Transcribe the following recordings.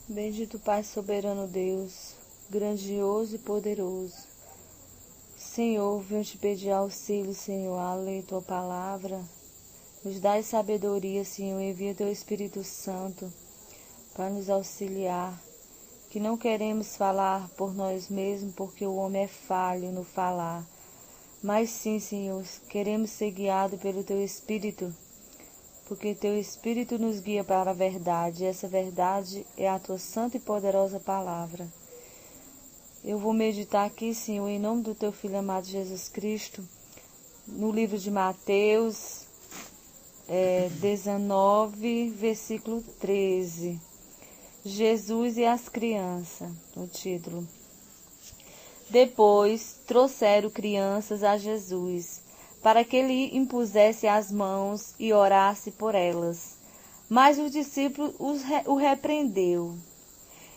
Bendito Pai soberano Deus, grandioso e poderoso. Senhor, venho te pedir auxílio, Senhor, a ler tua palavra. Nos dai sabedoria, Senhor, envia teu Espírito Santo para nos auxiliar. Que não queremos falar por nós mesmos, porque o homem é falho no falar. Mas sim, Senhor, queremos ser guiados pelo teu Espírito, porque teu Espírito nos guia para a verdade, e essa verdade é a tua santa e poderosa palavra. Eu vou meditar aqui, Senhor, em nome do teu Filho amado Jesus Cristo, no livro de Mateus 19, versículo 13. Jesus e as crianças, o título. Depois trouxeram crianças a Jesus, para que ele impusesse as mãos e orasse por elas. Mas os discípulos o repreendeu.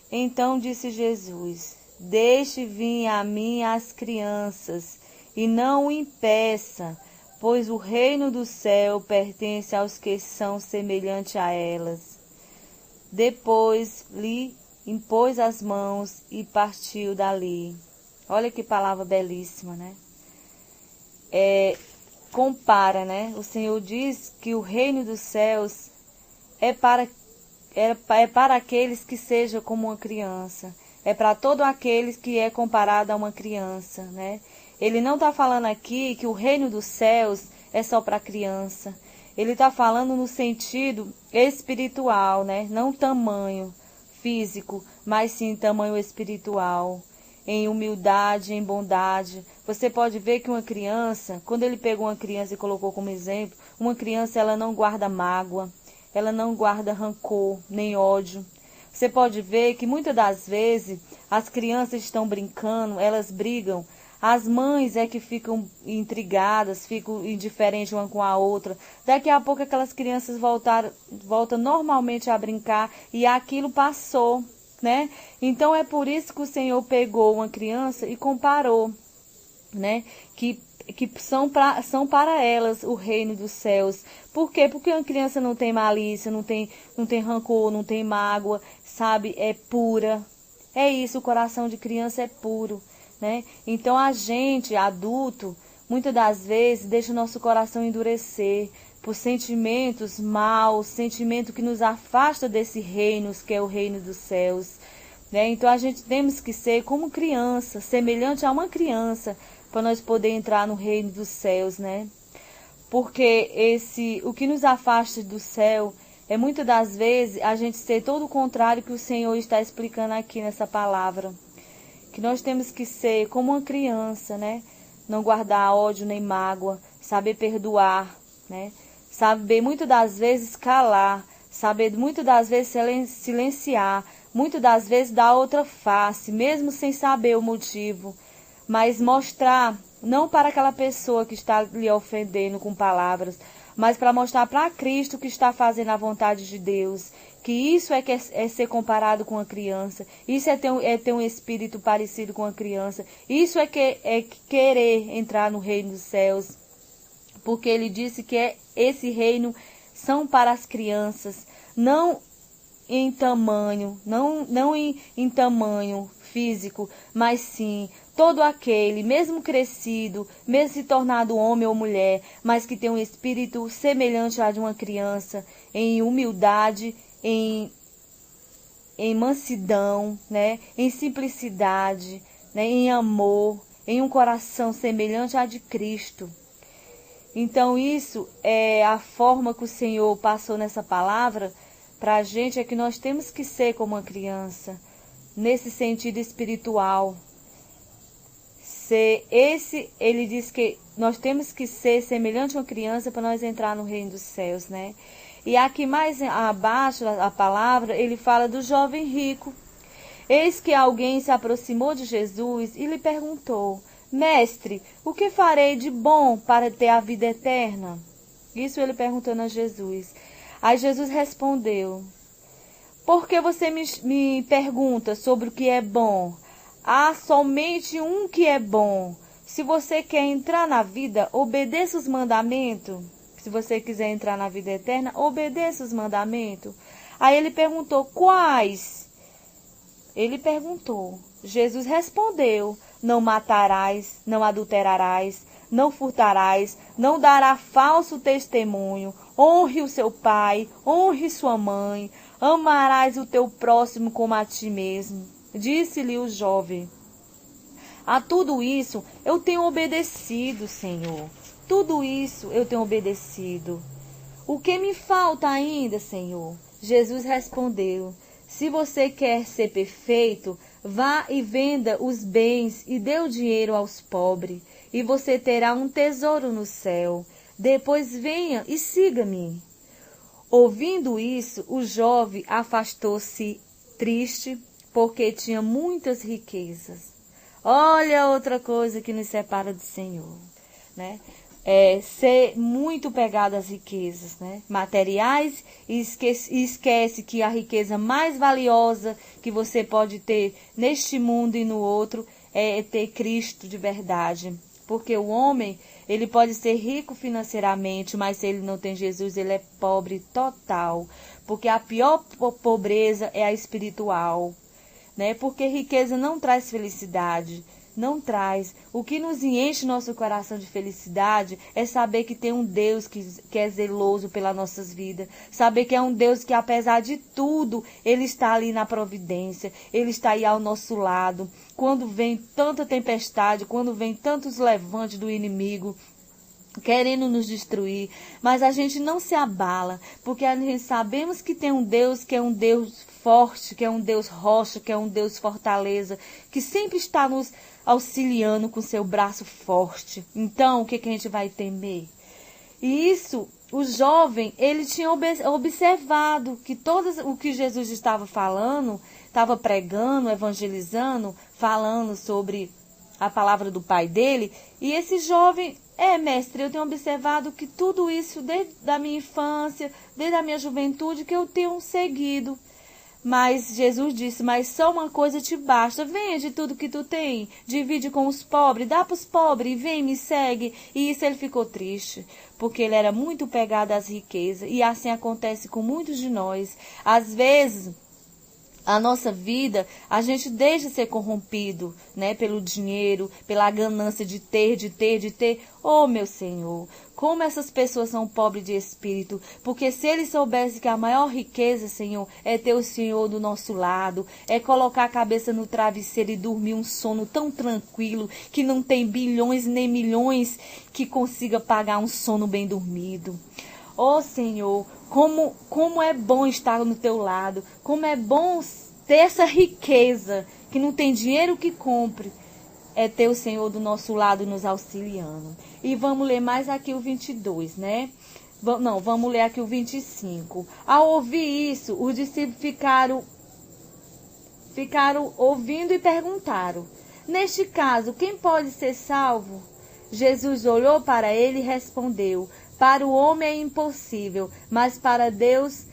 Então disse Jesus: Deixe vir a mim as crianças, e não o impeça, pois o reino do céu pertence aos que são semelhantes a elas. Depois lhe impôs as mãos e partiu dali. Olha que palavra belíssima, né? Compara, né? O Senhor diz que o reino dos céus é para aqueles que sejam como uma criança. É para todo aqueles que é comparado a uma criança, né? Ele não está falando aqui que o reino dos céus é só para criança. Ele está falando no sentido espiritual, né? Não tamanho físico, mas sim tamanho espiritual. Em humildade, em bondade. Você pode ver que uma criança, quando ele pegou uma criança e colocou como exemplo, uma criança ela não guarda mágoa, ela não guarda rancor, nem ódio. Você pode ver que muitas das vezes as crianças estão brincando, elas brigam. As mães é que ficam intrigadas, ficam indiferentes uma com a outra. Daqui a pouco aquelas crianças voltam normalmente a brincar e aquilo passou, né? Então é por isso que o Senhor pegou uma criança e comparou, né? Que são para elas o reino dos céus. Por quê? Porque uma criança não tem malícia, não tem rancor, não tem mágoa, sabe? É pura. É isso, o coração de criança é puro, né? Então a gente, adulto, muitas das vezes deixa o nosso coração endurecer por sentimentos maus, sentimento que nos afasta desse reino, que é o reino dos céus, né? Então a gente temos que ser como criança, semelhante a uma criança, para nós poder entrar no reino dos céus, né? Porque o que nos afasta do céu é muitas das vezes a gente ser todo o contrário que o Senhor está explicando aqui nessa palavra. Que nós temos que ser como uma criança, né? Não guardar ódio nem mágoa, saber perdoar, né? Saber muitas das vezes calar, saber muitas das vezes silenciar, muitas das vezes dar outra face, mesmo sem saber o motivo, mas mostrar, não para aquela pessoa que está lhe ofendendo com palavras, mas para mostrar para Cristo que está fazendo a vontade de Deus, que isso é ser comparado com uma criança, isso é ter um espírito parecido com uma criança, isso é querer entrar no reino dos céus, porque ele disse que esse reino são para as crianças, não em tamanho, não em tamanho físico, mas sim todo aquele, mesmo crescido, mesmo se tornado homem ou mulher, mas que tem um espírito semelhante ao de uma criança, em humildade, em mansidão, né? Em simplicidade, né? Em amor, em um coração semelhante ao de Cristo. Então isso é a forma que o Senhor passou nessa palavra para a gente, é que nós temos que ser como uma criança, nesse sentido espiritual. Ele diz que nós temos que ser semelhante a uma criança para nós entrar no reino dos céus, né? E aqui mais abaixo, a palavra, ele fala do jovem rico. Eis que alguém se aproximou de Jesus e lhe perguntou: Mestre, o que farei de bom para ter a vida eterna? Isso ele perguntando a Jesus. Aí Jesus respondeu: Por que você me pergunta sobre o que é bom? Há somente um que é bom. Se você quer entrar na vida, obedeça os mandamentos. Se você quiser entrar na vida eterna, obedeça os mandamentos. Aí ele perguntou: Quais? Ele perguntou. Jesus respondeu: não matarás, não adulterarás, não furtarás, não dará falso testemunho, honre o seu pai, honre sua mãe, amarás o teu próximo como a ti mesmo. Disse-lhe o jovem: a tudo isso eu tenho obedecido, Senhor. Tudo isso eu tenho obedecido. O que me falta ainda, Senhor? Jesus respondeu: se você quer ser perfeito, vá e venda os bens e dê o dinheiro aos pobres, e você terá um tesouro no céu. Depois venha e siga-me. Ouvindo isso, o jovem afastou-se triste, porque tinha muitas riquezas. Olha outra coisa que nos separa do Senhor, né? É ser muito pegado às riquezas, né, materiais, e esquece que a riqueza mais valiosa que você pode ter neste mundo e no outro é ter Cristo de verdade. Porque o homem, ele pode ser rico financeiramente, mas se ele não tem Jesus, ele é pobre total. Porque a pior pobreza é a espiritual, né? Porque riqueza não traz felicidade. Não traz. O que nos enche nosso coração de felicidade é saber que tem um Deus que é zeloso pelas nossas vidas. Saber que é um Deus que, apesar de tudo, Ele está ali na providência. Ele está aí ao nosso lado. Quando vem tanta tempestade, quando vem tantos levantes do inimigo querendo nos destruir, mas a gente não se abala, porque a gente sabemos que tem um Deus que é um Deus forte, que é um Deus rocha, que é um Deus fortaleza, que sempre está nos auxiliando com seu braço forte. Então, o que a gente vai temer? E isso, o jovem, ele tinha observado que todo o que Jesus estava falando, estava pregando, evangelizando, falando sobre a palavra do pai dele, e esse jovem, mestre, eu tenho observado que tudo isso desde a minha infância, desde a minha juventude, que eu tenho seguido. Mas Jesus disse: mas só uma coisa te basta, vende tudo que tu tem, divide com os pobres, dá para os pobres, e vem, me segue. E isso ele ficou triste, porque ele era muito pegado às riquezas, e assim acontece com muitos de nós. Às vezes, a nossa vida, a gente deixa ser corrompido, né, pelo dinheiro, pela ganância de ter. Oh, meu Senhor, como essas pessoas são pobres de espírito, porque se eles soubessem que a maior riqueza, Senhor, é ter o Senhor do nosso lado, é colocar a cabeça no travesseiro e dormir um sono tão tranquilo, que não tem bilhões nem milhões que consiga pagar um sono bem dormido. Oh, Senhor, como é bom estar no teu lado, como é bom ter essa riqueza, que não tem dinheiro que compre, é ter o Senhor do nosso lado nos auxiliando. E vamos ler mais aqui o 22, né? Não, vamos ler aqui o 25. Ao ouvir isso, os discípulos ficaram ouvindo e perguntaram: neste caso, quem pode ser salvo? Jesus olhou para ele e respondeu: para o homem é impossível, mas para Deus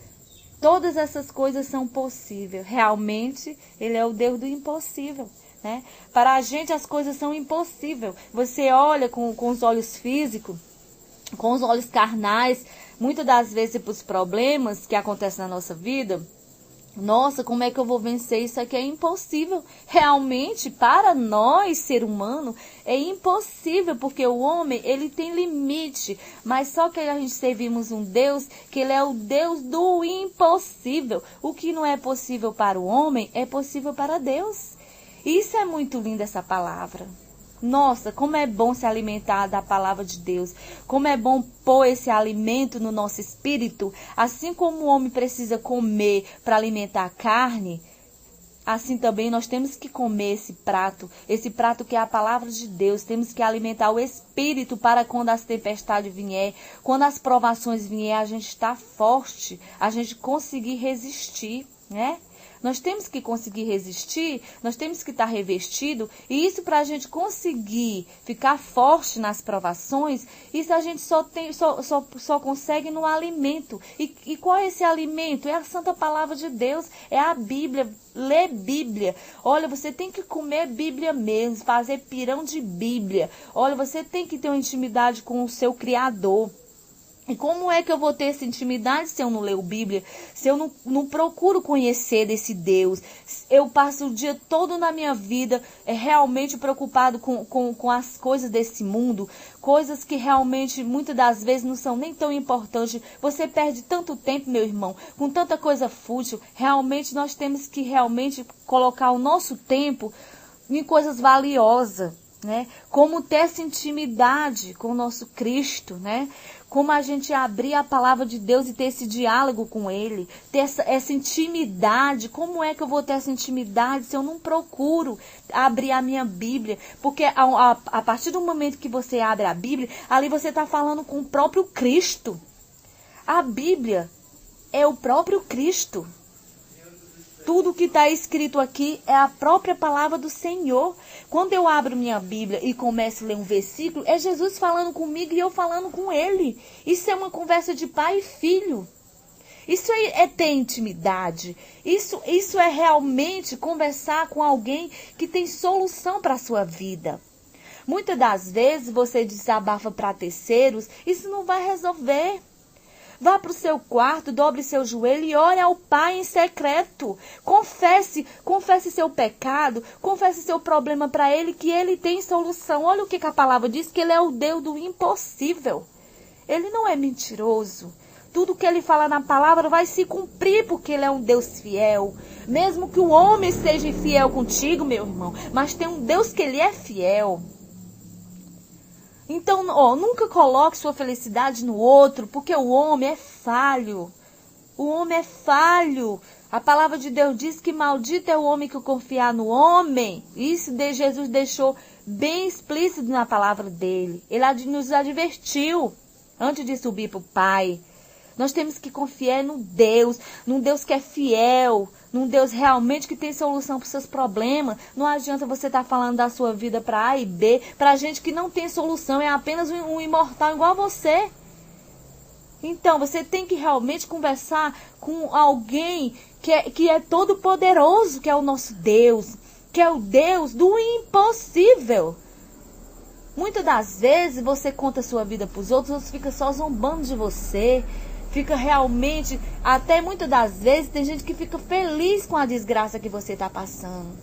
todas essas coisas são possíveis. Realmente, Ele é o Deus do impossível, né? Para a gente as coisas são impossíveis. Você olha com os olhos físicos, com os olhos carnais, muitas das vezes para os problemas que acontecem na nossa vida. Nossa, como é que eu vou vencer isso aqui? É impossível. Realmente, para nós, ser humano, é impossível, porque o homem, ele tem limite. Mas só que a gente servimos um Deus, que ele é o Deus do impossível. O que não é possível para o homem, é possível para Deus. Isso é muito lindo, essa palavra. Nossa, como é bom se alimentar da palavra de Deus. Como é bom pôr esse alimento no nosso espírito. Assim como o homem precisa comer para alimentar a carne, assim também nós temos que comer esse prato que é a palavra de Deus. Temos que alimentar o espírito para quando as tempestades vier, quando as provações vier, a gente estar forte, a gente conseguir resistir, né? Nós temos que conseguir resistir, nós temos que estar revestido, e isso para a gente conseguir ficar forte nas provações, isso a gente só consegue no alimento. E qual é esse alimento? É a Santa Palavra de Deus, é a Bíblia, ler Bíblia. Olha, você tem que comer Bíblia mesmo, fazer pirão de Bíblia. Olha, você tem que ter uma intimidade com o seu Criador. E como é que eu vou ter essa intimidade se eu não leio Bíblia? Se eu não procuro conhecer desse Deus? Eu passo o dia todo na minha vida realmente preocupado com as coisas desse mundo. Coisas que realmente, muitas das vezes, não são nem tão importantes. Você perde tanto tempo, meu irmão, com tanta coisa fútil. Realmente, nós temos que realmente colocar o nosso tempo em coisas valiosas, né? Como ter essa intimidade com o nosso Cristo, né? Como a gente abrir a palavra de Deus e ter esse diálogo com Ele, ter essa intimidade. Como é que eu vou ter essa intimidade se eu não procuro abrir a minha Bíblia? Porque a partir do momento que você abre a Bíblia, ali você está falando com o próprio Cristo. A Bíblia é o próprio Cristo. Tudo que está escrito aqui é a própria palavra do Senhor. Quando eu abro minha Bíblia e começo a ler um versículo, é Jesus falando comigo e eu falando com Ele. Isso é uma conversa de pai e filho. Isso é ter intimidade. Isso é realmente conversar com alguém que tem solução para a sua vida. Muitas das vezes você desabafa para terceiros, isso não vai resolver. Vá para o seu quarto, dobre seu joelho e ore ao Pai em secreto. Confesse seu pecado, confesse seu problema para Ele, que Ele tem solução. Olha o que a palavra diz, que Ele é o Deus do impossível. Ele não é mentiroso. Tudo que Ele fala na palavra vai se cumprir, porque Ele é um Deus fiel. Mesmo que o homem seja infiel contigo, meu irmão, mas tem um Deus que Ele é fiel. Então, nunca coloque sua felicidade no outro, porque o homem é falho. O homem é falho. A palavra de Deus diz que maldito é o homem que confiar no homem. Isso Jesus deixou bem explícito na palavra dele. Ele nos advertiu antes de subir para o Pai. Nós temos que confiar num Deus que é fiel, num Deus realmente que tem solução para os seus problemas. Não adianta você estar falando da sua vida para A e B, para gente que não tem solução, é apenas um imortal igual a você. Então, você tem que realmente conversar com alguém que é todo poderoso, que é o nosso Deus, que é o Deus do impossível. Muitas das vezes você conta a sua vida para os outros ficam só zombando de você. Fica realmente, até muitas das vezes, tem gente que fica feliz com a desgraça que você está passando.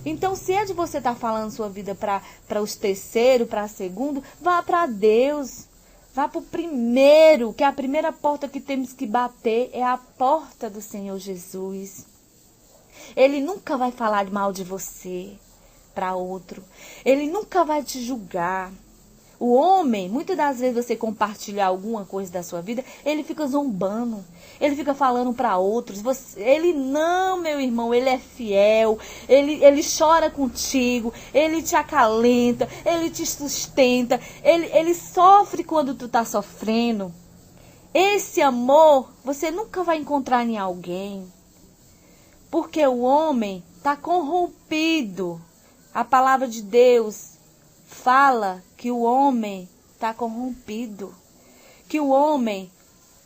Então, se é de você estar falando sua vida para os terceiros, para segundo, vá para Deus. Vá para o primeiro, que a primeira porta que temos que bater é a porta do Senhor Jesus. Ele nunca vai falar mal de você para outro. Ele nunca vai te julgar. O homem, muitas das vezes você compartilhar alguma coisa da sua vida, ele fica zombando, ele fica falando para outros. Ele não, meu irmão, ele é fiel, ele chora contigo, ele te acalenta, ele te sustenta, ele sofre quando tu tá sofrendo. Esse amor você nunca vai encontrar em alguém, porque o homem tá corrompido. A palavra de Deus fala que o homem está corrompido, que o homem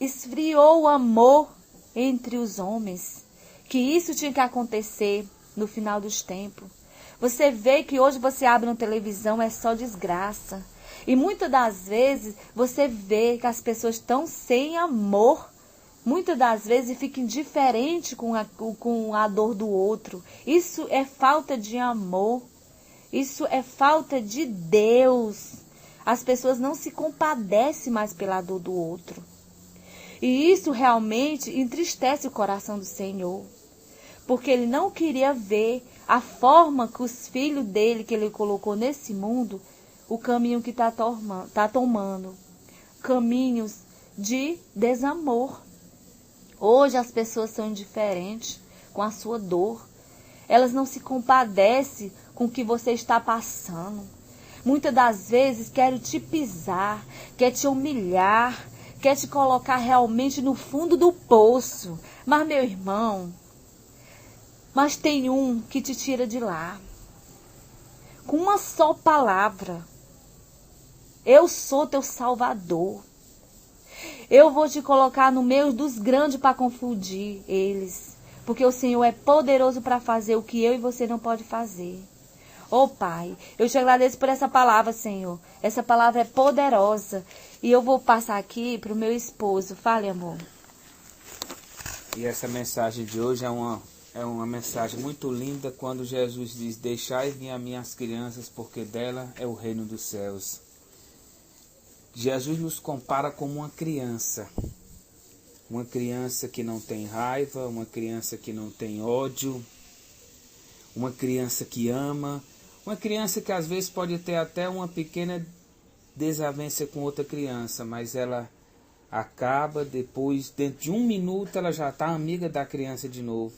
esfriou o amor entre os homens, que isso tinha que acontecer no final dos tempos. Você vê que hoje você abre uma televisão, é só desgraça. E muitas das vezes você vê que as pessoas estão sem amor. Muitas das vezes fica indiferente com a dor do outro. Isso é falta de amor. Isso é falta de Deus. As pessoas não se compadecem mais pela dor do outro. E isso realmente entristece o coração do Senhor. Porque Ele não queria ver a forma que os filhos dele, que Ele colocou nesse mundo, o caminho que está tomando. Caminhos de desamor. Hoje as pessoas são indiferentes com a sua dor. Elas não se compadecem com o que você está passando. Muitas das vezes querem te pisar, quer te humilhar, quer te colocar realmente no fundo do poço. Mas, meu irmão, mas tem um que te tira de lá. Com uma só palavra. Eu sou teu Salvador. Eu vou te colocar no meio dos grandes para confundir eles. Porque o Senhor é poderoso para fazer o que eu e você não pode fazer. Pai, eu te agradeço por essa palavra, Senhor. Essa palavra é poderosa. E eu vou passar aqui para o meu esposo. Fale, amor. E essa mensagem de hoje é uma mensagem muito linda quando Jesus diz: deixai vir a mim as crianças, porque dela é o reino dos céus. Jesus nos compara como uma criança que não tem raiva, uma criança que não tem ódio, uma criança que ama, uma criança que às vezes pode ter até uma pequena desavença com outra criança, mas ela acaba depois, dentro de 1 minuto, ela já está amiga da criança de novo.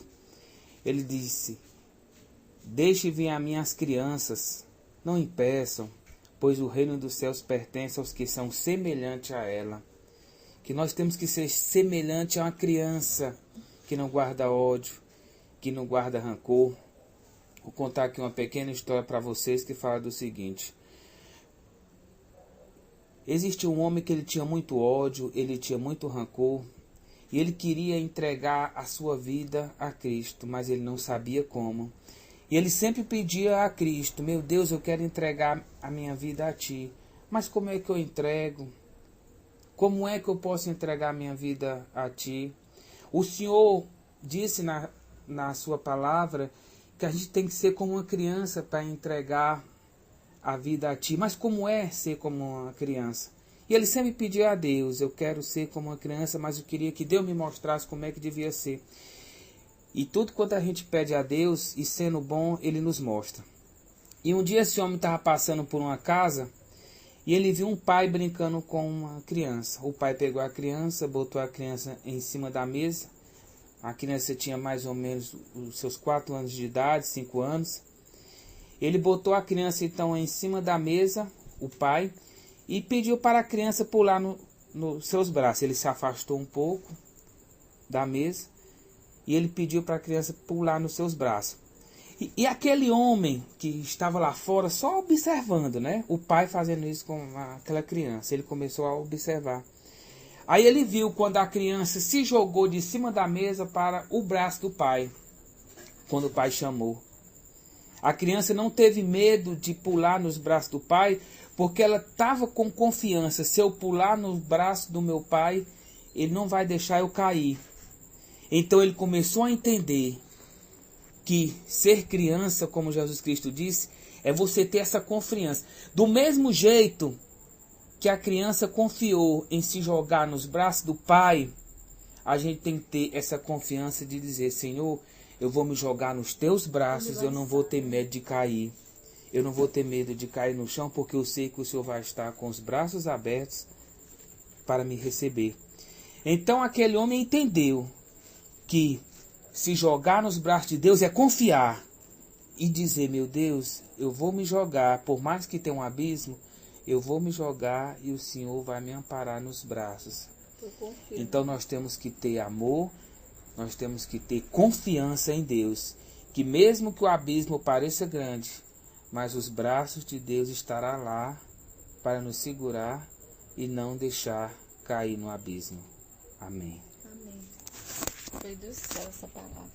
Ele disse: deixe vir a mim as crianças, não impeçam, pois o reino dos céus pertence aos que são semelhantes a ela. Que nós temos que ser semelhante a uma criança que não guarda ódio, que não guarda rancor. Vou contar aqui uma pequena história para vocês que fala do seguinte. Existe um homem que ele tinha muito ódio, ele tinha muito rancor, e ele queria entregar a sua vida a Cristo, mas ele não sabia como. E ele sempre pedia a Cristo: meu Deus, eu quero entregar a minha vida a Ti, mas como é que eu entrego? Como é que eu posso entregar a minha vida a Ti? O Senhor disse na sua palavra que a gente tem que ser como uma criança para entregar a vida a Ti. Mas como é ser como uma criança? E ele sempre pedia a Deus: eu quero ser como uma criança, mas eu queria que Deus me mostrasse como é que devia ser. E tudo quanto a gente pede a Deus, e sendo bom, Ele nos mostra. E um dia esse homem estava passando por uma casa, e ele viu um pai brincando com uma criança. O pai pegou a criança, botou a criança em cima da mesa. A criança tinha mais ou menos os seus 4 anos de idade, 5 anos. Ele botou a criança então em cima da mesa, o pai, e pediu para a criança pular nos seus braços. Ele se afastou um pouco da mesa e ele pediu para a criança pular nos seus braços. E aquele homem que estava lá fora só observando, né? O pai fazendo isso com aquela criança. Ele começou a observar. Aí ele viu quando a criança se jogou de cima da mesa para o braço do pai, quando o pai chamou. A criança não teve medo de pular nos braços do pai, porque ela estava com confiança: se eu pular nos braços do meu pai, ele não vai deixar eu cair. Então ele começou a entender que ser criança, como Jesus Cristo disse, é você ter essa confiança. Do mesmo jeito que a criança confiou em se jogar nos braços do pai, a gente tem que ter essa confiança de dizer: Senhor, eu vou me jogar nos teus braços, eu não vou ter medo de cair. Eu não vou ter medo de cair no chão, porque eu sei que o Senhor vai estar com os braços abertos para me receber. Então aquele homem entendeu que se jogar nos braços de Deus é confiar e dizer: meu Deus, eu vou me jogar, por mais que tenha um abismo, eu vou me jogar e o Senhor vai me amparar nos braços. Então nós temos que ter amor, nós temos que ter confiança em Deus, que mesmo que o abismo pareça grande, mas os braços de Deus estarão lá para nos segurar e não deixar cair no abismo. Amém. Amém. Foi do céu essa palavra.